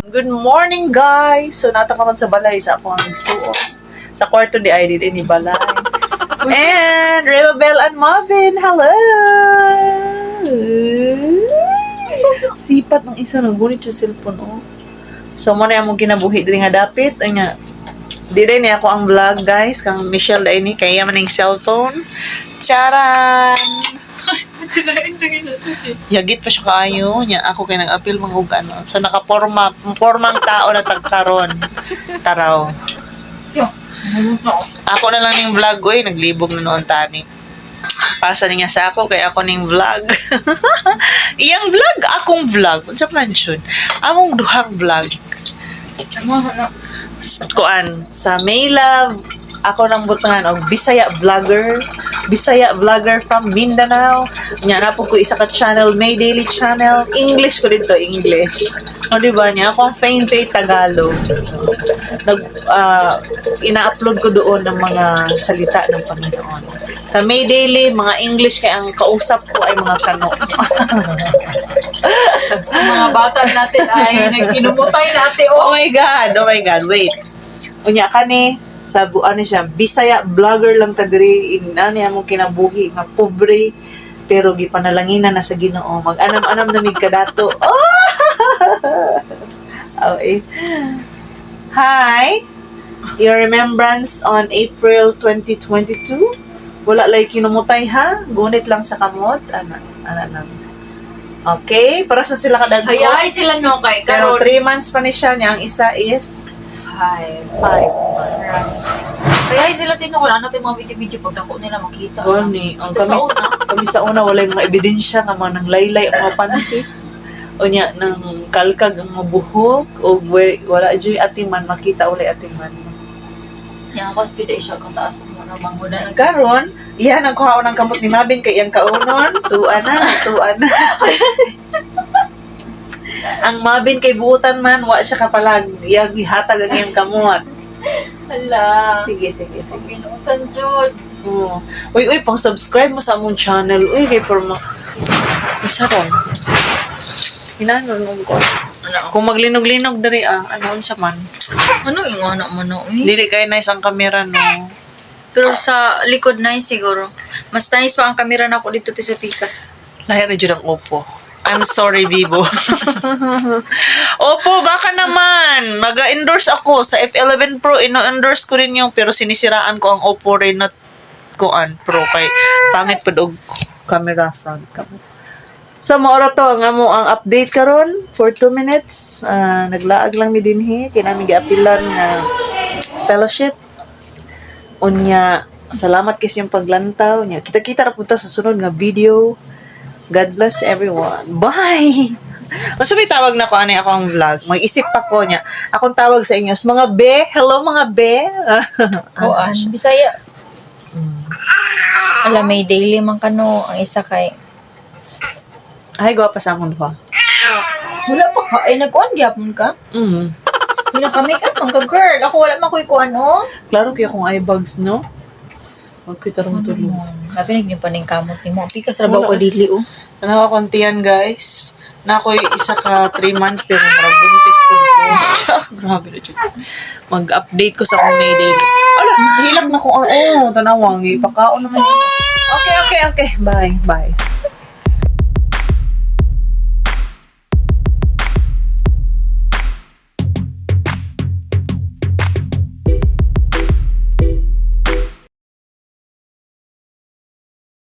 Good morning, guys! So, natakaman sa balay sa ako ang suot. Sa kwarto di ID din ni balay. And, Rebel and Marvin, hello! Sipat ng isa, naggunit sa cellphone, oh. So, muna yung mong kinabuhi din nga dapit. Ay nga, di rin ako ang vlog, guys. Kang Michelle da ini, kaya man yung cellphone. Charan! Yagit pa siya kaayo niya. Ako kay nag-appeal mga ug ano. So nakapormang tao na tagkaron. Taraw. Ako na lang ning vlog oy, naglibog na noon tani. Pasa niya sa ako kay ako ning vlog. Iyang vlog, akong vlog. Unsa man syud? Among duhang vlog. Kuan sa May Love ako nang butangan og Bisaya vlogger from Mindanao nya na po ko isa ka channel May Daily channel English ko dito English o di ba nya ako ang faint Tagalog nag ina-upload ko doon ng mga salita ng Panginoon sa May Daily mga English kay ang kausap ko ay mga kano. Mga bata natin ay nagkinumutay natin. Oh my God, wait. Unya kani sa ano siya, Bisaya vlogger lang ta diri inani among kinabuhi nga pobre pero gipanalanginan na sa Ginoo. Mag-anam-anam na mig kadato. Oh, eh. Hi. Your remembrance on April 2022? Wala lay kinumutay ha? Gunit lang sa kamot. Ana lang. Okay, para sa sila kadagko. Hayay sila no kay Pero karon 3 months pa ni siya niya. Ang isa is 5 months. Hayay sila tino wala natin mga video-video pag dako nila makita. Gani, ang Ito sa una. kami sa una walay mga ebidensya nga mga nang laylay ang mga panty. O niya nang kalkag ang mga buhok o wala joy atiman makita ulay atiman. Yang ako skida siya kung taas mo na manguda na. Karon, iyan ang kuhaon ng kamot ni Mabin kay iyang kaunon, tuan na. Ang Mabin kay buutan man, wa siya kapalag, iyang gihatag ang iyang kamot. Hala. Sige. Pinutan jud. Oh. Uy, pang-subscribe mo sa among channel. Uy, kay forma. Saron. Inanon mo ko. Ano? Kung maglinog-linog dari ano sa man. Ano yung anak mo no? Dili kay nice ang kamera no. Pero sa likod na siguro. Mas nice pa ang kamera na ako dito sa Pikas. Lahi na dyan ang Oppo. I'm sorry, Vivo. Oppo, baka naman. Mag-endorse ako sa F11 Pro. Ino-endorse ko rin yung pero sinisiraan ko ang Oppo Reno Pro. Kay pangit pa og camera front camera. So, maura to, nga mo ang update karon for 2 minutes. Naglaag lang mi dinhi. Kinami gi-apilan nga fellowship. Unya, salamat kasi yung paglantaw niya. Kita-kita na punta sa sunod nga video. God bless everyone. Bye! Kung sabi tawag na ko, ano ako ang vlog. Mag-isip pa ko niya. Akong tawag sa inyo. Mga be. Hello, mga be. Kuan, Bisaya. Alam, may daily man kano. Ang isa kay... Ay, gwapa sa akong duha. Wala pa ka. Ay, nagkuhan gyapon ka? Wala ka make-up man ka, girl. Ako wala man ko ano. Klaro kaya kung eye bags, no? Magkita rin tuloy. Labi nyo pa ng kamot ni mo. Pikas rabaw ko dili, oh. Ano ako kontiyan, guys? Na ako'y isa ka 3 months pero marabuntis ko ko. Grabe na dyan. Mag-update ko sa akong May Daily. Ala, hilak na ko. Tanawang. Ipakaon naman. Okay. Bye.